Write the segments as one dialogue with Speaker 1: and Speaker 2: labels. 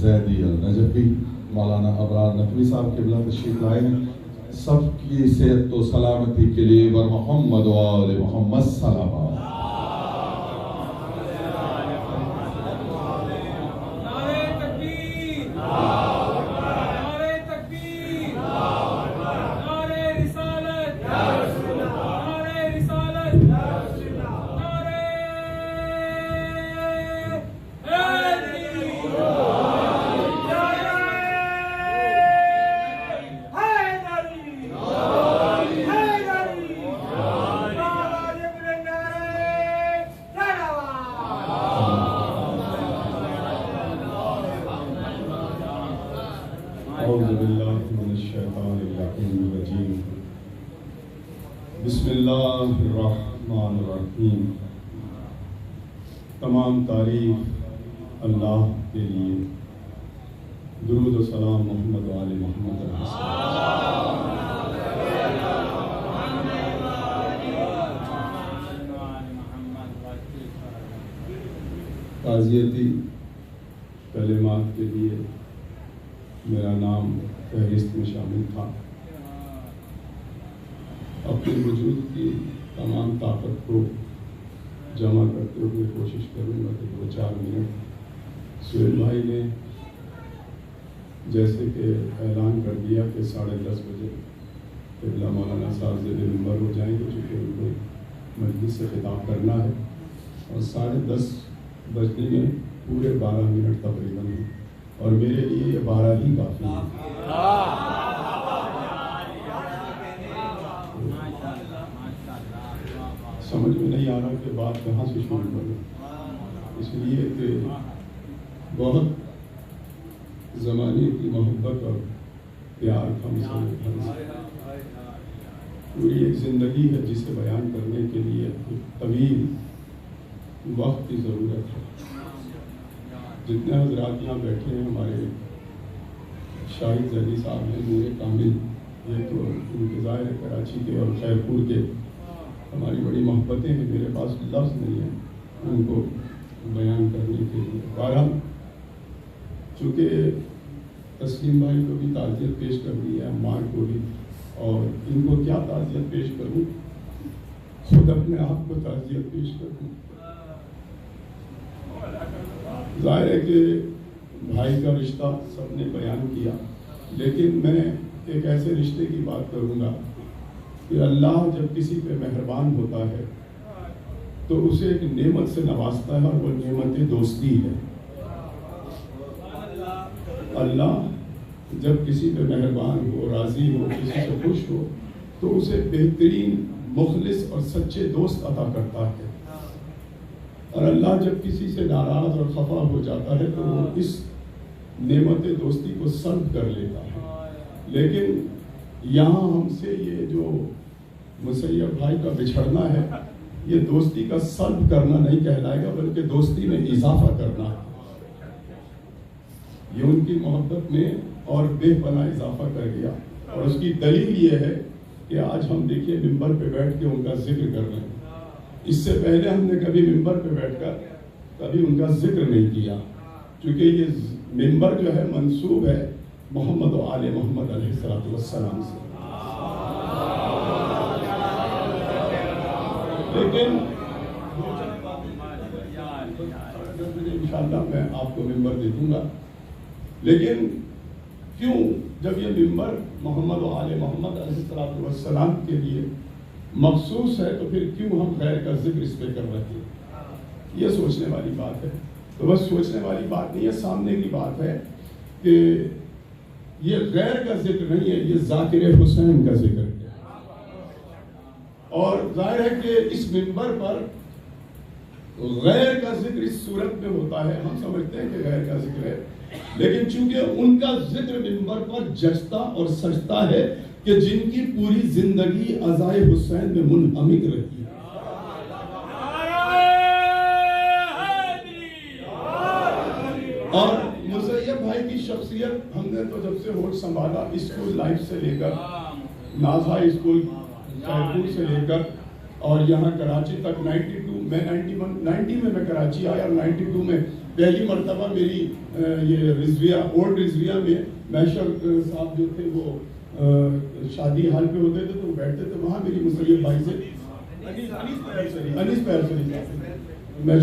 Speaker 1: زیدی النجفی، مولانا ابرار نقوی صاحب قبلہ تشریف لائے ہیں. سب کی صحت و سلامتی کے لیے ور محمد و آل محمد سلام. بسم اللہ الرحمن الرحیم. تمام تعریف اللہ کے لیے. درود و سلام محمد و آل محمد علیہ السلام. تعزیتی کلمات کے لیے میرا نام فہرست میں شامل تھا. اپنے وجود کی تمام طاقت کو جمع کرتے ہوئے کوشش کروں گا کہ 2-4 منٹ. سہیل بھائی نے جیسے کہ اعلان کر دیا کہ 10:30 بجے قبلہ مولانا صاحب زیر منبر ہو جائیں گے، چونکہ ان کو مجلس سے خطاب کرنا ہے، اور 10:30 بجنے میں پورے 12 منٹ تقریباً ہیں، اور میرے لیے یہ 12 ہی کافی ہے. سمجھ میں نہیں آ رہا کہ بات کہاں سے شروع کروں، اس لیے کہ بہت زمانے کی محبت اور پیار ہم سے پوری ایک زندگی ہے جسے بیان کرنے کے لیے ایک طویل وقت کی ضرورت ہے. جتنے حضرات یہاں بیٹھے ہیں، ہمارے شاہد زیدی صاحب ہیں، نور کامل، یہ تو انتظار ہے کراچی کے اور خیرپور کے، ہماری بڑی محبتیں ہیں. میرے پاس لفظ نہیں ہیں ان کو بیان کرنے کے لیے. بہرحال چونکہ تسلیم بھائی کو بھی تعزیت پیش کر دی ہے، عمار کو بھی، اور ان کو کیا تعزیت پیش کروں، خود اپنے آپ کو تعزیت پیش کروں. ظاہر ہے کہ بھائی کا رشتہ سب نے بیان کیا، لیکن میں ایک ایسے رشتے کی بات کروں گا کہ اللہ جب کسی پہ مہربان ہوتا ہے تو اسے ایک نعمت سے نوازتا ہے، اور وہ نعمت دوستی ہے. اللہ جب کسی پہ مہربان ہو، راضی ہو، کسی سے خوش ہو، تو اسے بہترین مخلص اور سچے دوست عطا کرتا ہے. اور اللہ جب کسی سے ناراض اور خفا ہو جاتا ہے تو وہ اس نعمت دوستی کو سلب کر لیتا ہے. لیکن یہاں ہم سے یہ جو مسیب بھائی کا بچھڑنا ہے، یہ دوستی کا سلب کرنا نہیں کہلائے گا، بلکہ دوستی میں اضافہ کرنا ہے. یہ ان کی محبت میں اور بے پناہ اضافہ کر گیا، اور اس کی دلیل یہ ہے کہ آج ہم دیکھیے ممبر پہ بیٹھ کے ان کا ذکر کر رہے ہیں. اس سے پہلے ہم نے کبھی ممبر پہ بیٹھ کر کبھی ان کا ذکر نہیں کیا، کیونکہ یہ ممبر جو ہے منسوب ہے محمد و آل محمد علیہ السلام سے. لیکن انشاءاللہ میں آپ کو ممبر دے دوں گا. لیکن کیوں جب یہ ممبر محمد و آل محمد علیہ السلام کے لیے مخصوص ہے تو پھر کیوں ہم غیر کا ذکر اس پہ کر رہے ہیں؟ یہ سوچنے والی بات ہے. تو بس سوچنے والی بات نہیں ہے، سامنے کی بات ہے کہ یہ غیر کا ذکر نہیں ہے، یہ ذاکر حسین کا ذکر ہے. اور ظاہر ہے کہ اس منبر پر غیر کا ذکر اس صورت میں ہوتا ہے، ہم سمجھتے ہیں کہ غیر کا ذکر ہے، لیکن چونکہ ان کا ذکر منبر پر جچتا اور سجتا ہے کہ جن کی پوری زندگی عزائے حسین میں منہمک رہی ہے. اور مسیب بھائی کی شخصیت ہم نے تو جب سے ہوش سنبھالا، اسکول لائف سے لے کر ناز ہائی اسکول خیرپور سے لے کر اور یہاں کراچی تک 92 92 میں 90 میں کراچی آیا اور 92 میں پہلی مرتبہ میری یہ رضویہ اولڈ رضویہ میں محشر صاحب جو تھے وہ شادی حال پہ ہوتے تھے تو وہ بیٹھتے تھے وہاں میری مسیب بھائی سے انیس پیرسری صاحب میں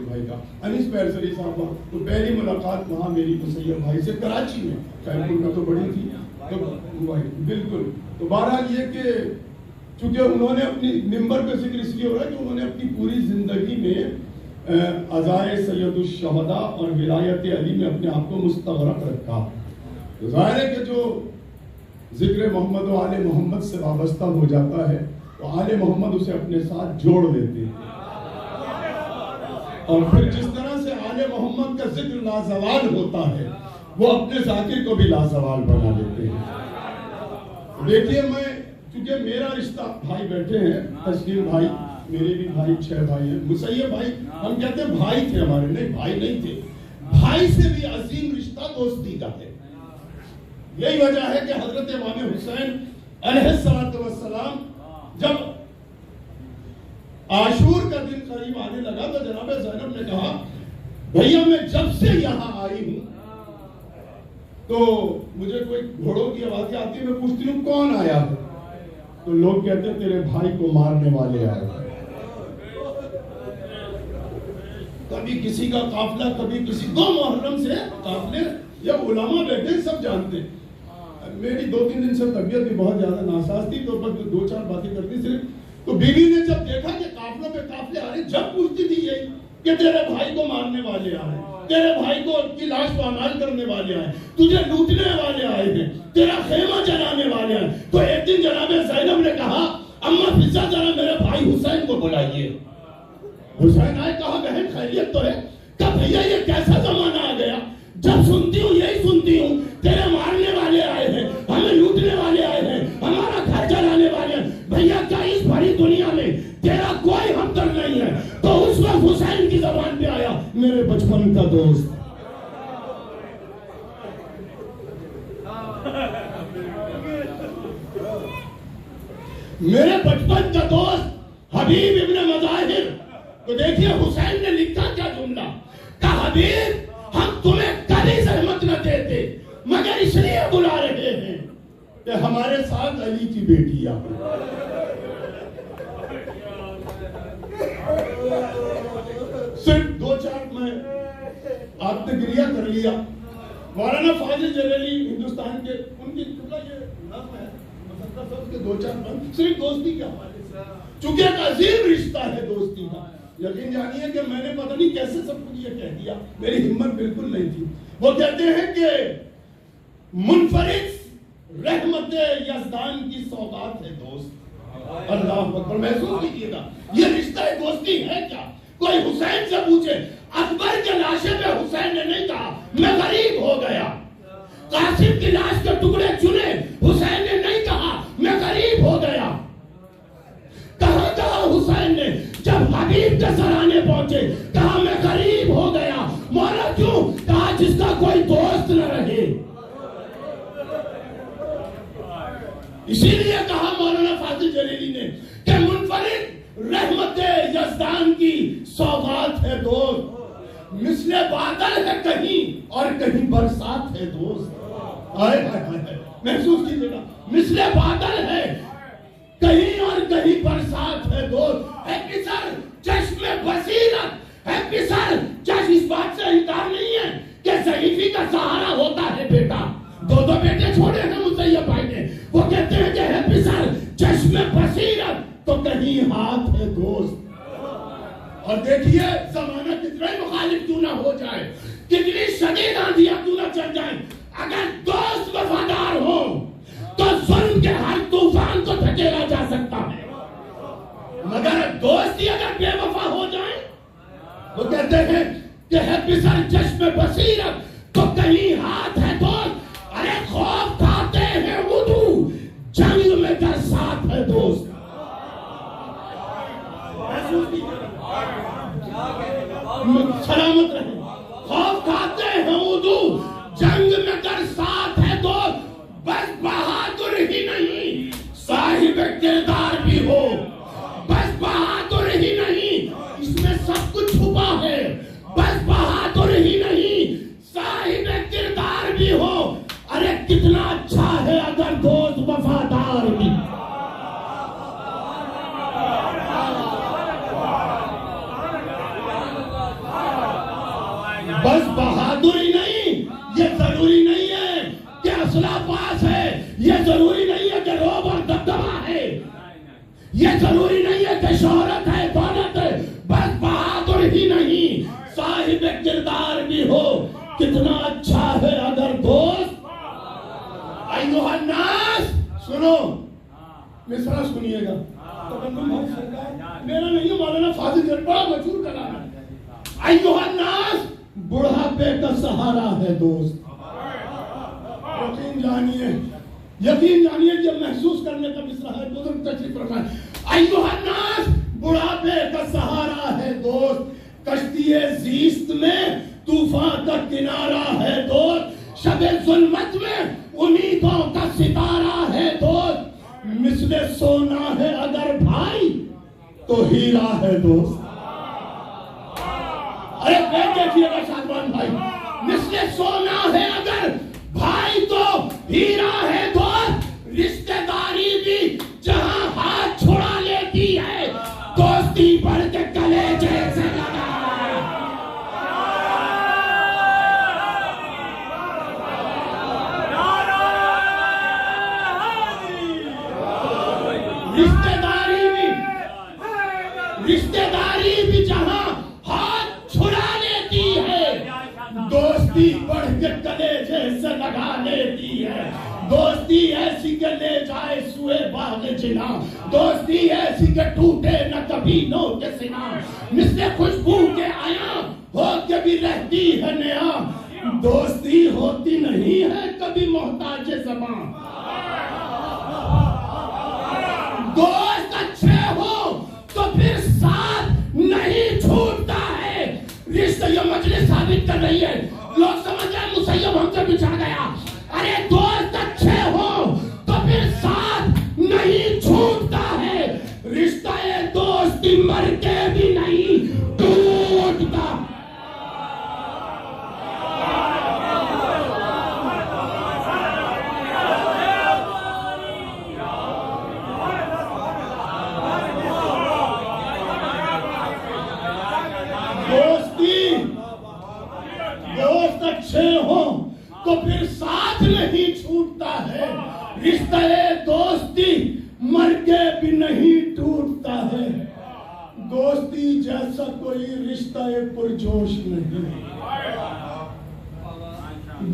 Speaker 1: بھائی کا انیس پیرسری صاحب تو پہلی ملاقات وہاں میری مسیب بھائی سے کراچی میں خیرپور میں تو بڑی تھی تو بالکل. تو بہرحال یہ کہ چونکہ انہوں نے اپنی ممبر پہ ذکر اس لیے ہو رہا ہے کہ انہوں نے اپنی پوری زندگی میں عزائے سید الشہداء اور ولایت علی میں اپنے آپ کو مستغرق رکھا. تو ظاہر ہے کہ جو ذکر محمد و آل محمد سے وابستہ ہو جاتا ہے تو آل محمد اسے اپنے ساتھ جوڑ دیتے ہیں اور پھر جس طرح سے آل محمد کا ذکر لازوال ہوتا ہے وہ اپنے ذاکر کو بھی لازوال بنا دیتے ہیں. دیکھیے میں چونکہ میرا رشتہ بھائی بیٹھے ہیں تسلیم بھائی میرے بھی بھائی 6 بھائی ہیں مسیب بھائی ہم کہتے ہیں بھائی تھے ہمارے نہیں بھائی نہیں تھے بھائی سے بھی عظیم رشتہ دوستی کا ہے. یہی وجہ ہے کہ حضرت امام حسین علیہ السلام جب عاشور کا دن قریب آنے لگا تو جناب زینب نے کہا بھیا میں جب سے یہاں آئی ہوں تو مجھے کوئی گھوڑوں کی آوازیں آتی ہے میں پوچھتی ہوں کون آیا ہے تو لوگ کہتے ہیں تیرے بھائی کو مارنے والے آئے ہیں. کبھی کسی کا قافلہ کبھی کسی 2 محرم سے قافلے یا علماء بیٹھے سب جانتے. میری 2-3 دن سے طبیعت بھی بہت زیادہ ناساز تھی تو بس 2-4 باتیں کرتی صرف. تو بیوی نے جب دیکھا کہ قافلوں پہ قافلے آ رہے جب پوچھتی تھی یہی کہ تیرے بھائی کو مارنے والے آئے تیرے بھائی کو کی لاش پامال کرنے والے آئے تجھے لوٹنے والے آئے ہیں تیرا خیمہ جلانے والے آئے. تو ایک دن جناب زینب نے کہا اما فضا ذرا میرے بھائی حسین کو بلائیے. حسین آئے کہا بہن خیریت تو ہے کہ بھیا یہ کیسا زمانہ آ گیا جب سنتی ہوں یہی سنتی ہوں تیرے مارنے والے آئے ہیں ہمیں لوٹنے والے آئے ہیں ہمارا گھر جلانے والے ہیں. بھیا کیا اس بڑی دنیا میں تیرا کوئی ہمدرد نہیں ہے. تو اس وقت حسین کی زبان پہ آیا میرے بچپن کا دوست میرے بچپن کا دوست حبیب ابن مظاہر. تو دیکھیے حسین نے لکھا کیا جملہ کہ حبیب ہم تمہیں کبھی زحمت نہ دیتے مگر اس لیے بلا رہے ہیں کہ ہمارے ساتھ علی کی بیٹی آ صرف 2-4 میں آپ نے گریہ کر لیا. مولانا فاضل جلیلی ہندوستان کے ان کی یہ نظم ہے مسلط کے 2-4 بند صرف دوستی کے حوالے سے چونکہ ایک عظیم رشتہ ہے دوستی کا. یقین جانیے کہ میں نے پتہ نہیں کیسے سب کچھ یہ کہہ دیا میری ہمت بالکل نہیں تھی. وہ کہتے ہیں کہ منفرد رحمت یزدان کی سوغات ہے دوست. اللہ اکبر محسوس کیجیے گا یہ رشتہ دوستی ہے کیا. کوئی حسین سے پوچھے اکبر کے لاشے پہ حسین نے نہیں کہا میں غریب ہو گیا. قاسم کی لاش کے ٹکڑے چنے حسین نے نہیں کہا میں غریب ہو گیا. کہاں کہا حسین نے جب حبیب کے سرانے پہنچے کہا میں غریب ہو گیا. مولا کیوں کہا جس کا کوئی دوست نہ رہے. اسی لیے کہا مولانا فاضل جلیلی نے کہ منفرد رحمت یزدان کی سوغات ہے دوست. مثل بادل ہے کہیں اور کہیں برسات ہے دوست. محسوس کیجیے گا مثل بادل ہے کہیں اور کہیں برسات ہے دوست. ہے سر چشم بصیرت ہے سر چشم اس بات سے انکار نہیں ہے کہ ضعیفی کا سہارا ہوتا ہے بیٹا. 2 بیٹے چھوڑے ہیں مسیب بھائی نے. وہ کہتے ہیں کہ ہے سر چشم بصیرت تو کہیں ہاتھ ہے دوست. اور دیکھیے زمانہ کتنا مخالف کیوں نہ ہو جائے کتنی شدید آندھیاں کیوں نہ چل جائیں اگر دوست وفادار ہو تو ظلم کے ہر طوفان کو دھکیلا جا سکتا ہے. مگر دوستی اگر بے وفا ہو جائے وہ کہتے ہیں کہ ہے سر چشم بصیرت تو کہیں ہاتھ ہے دوست. ارے خوف کھاتے ہیں وضو جنگ میں کر ساتھ ہے دوست. سلامت رہے. خوف کھاتے ہیں وضو جنگ میں کر ساتھ ہے دوست. بس بہادر ہی نہیں صاحب کردار بھی ہو. بس بہادر ہی نہیں کتنا اچھا ہے اگر دوست وفادار بھی. بس بہادری نہیں، یہ ضروری نہیں ہے کہ اسلحہ پاس ہے، یہ ضروری نہیں ہے کہ روب اور دبدبہ ہے، یہ ضروری نہیں ہے کہ شہرت ہے، دولت ہے. بس بہادر ہی نہیں، صاحب کردار بھی ہو. کتنا اچھا ہے اگر دوست. ایھا الناس، سنو مصرع سنیے گا. تقدم بھائی سرکار میرا نہیں، مولانا فاضل جان بڑا مشہور کلام ہے. ایھا الناس، بڑھاپے کا سہارا ہے دوست. یقین جانیے جب محسوس کرنے کا مصرع ہے. بزرگ تشریف فرمائے. ایھا الناس، بڑھاپے کا سہارا ہے دوست. کشتی زیست میں طوفان کا کنارہ ہے دوست. شب ظلمت میں امیدوں کا ستارہ ہے دوست. مثل سونا ہے اگر بھائی تو ہیرا ہے دوست. ارے دیکھیے گا شادمان بھائی، مثل سونا ہے اگر بھائی تو ہیرا ہے دوست. رشتہ داری بھی جہاں ہاتھ چھڑا لیتی ہے، دوستی بڑھ کے کلیجے سے لگا. رشتہ داری بھی جہاں ہاتھ چھڑا لیتی ہے، دوستی بڑھ کے کلیجے سے لگا لیتی ہے. دوستی ایسی کہ لے جائے سوئے باغ جنا، دوستی ایسی کہ ٹوٹے نہ کبھی نو کے سنا. مثل خوشبو کے آیا ہو کے بھی رہتی ہے نیا، دوستی ہوتی نہیں ہے کبھی محتاج زبان. دوست اچھے ہو تو پھر ساتھ نہیں چھوٹتا ہے. رشتہ یہ مجلس ثابت کر رہی ہے. لوگ سمجھ رہے ہیں مسیب ہم سے بچھا گیا. ارے دوست اچھے ہو تو پھر ساتھ نہیں چھوٹتا ہے. رشتہ دوستی مر کے بھی نہیں ٹوٹتا. دوست اچھے ہوں تو پھر ساتھ نہیں چھوٹتا ہے. رشتہ دوستی مر کے بھی نہیں ٹوٹتا ہے. دوستی جیسا کوئی رشتہ پرجوش نہیں.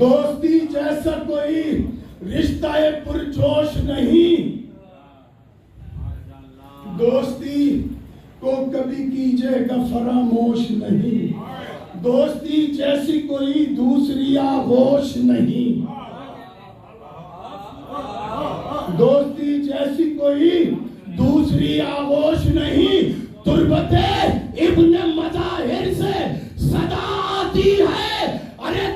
Speaker 1: دوستی جیسا کوئی رشتہ پرجوش نہیں. دوستی کو کبھی کیجے گا فراموش نہیں. دوستی جیسی کوئی دوسری آغوش نہیں. دوستی جیسی کوئی دوسری آغوش نہیں. تربت ابن مظاہر سے صدا آتی ہے، ارے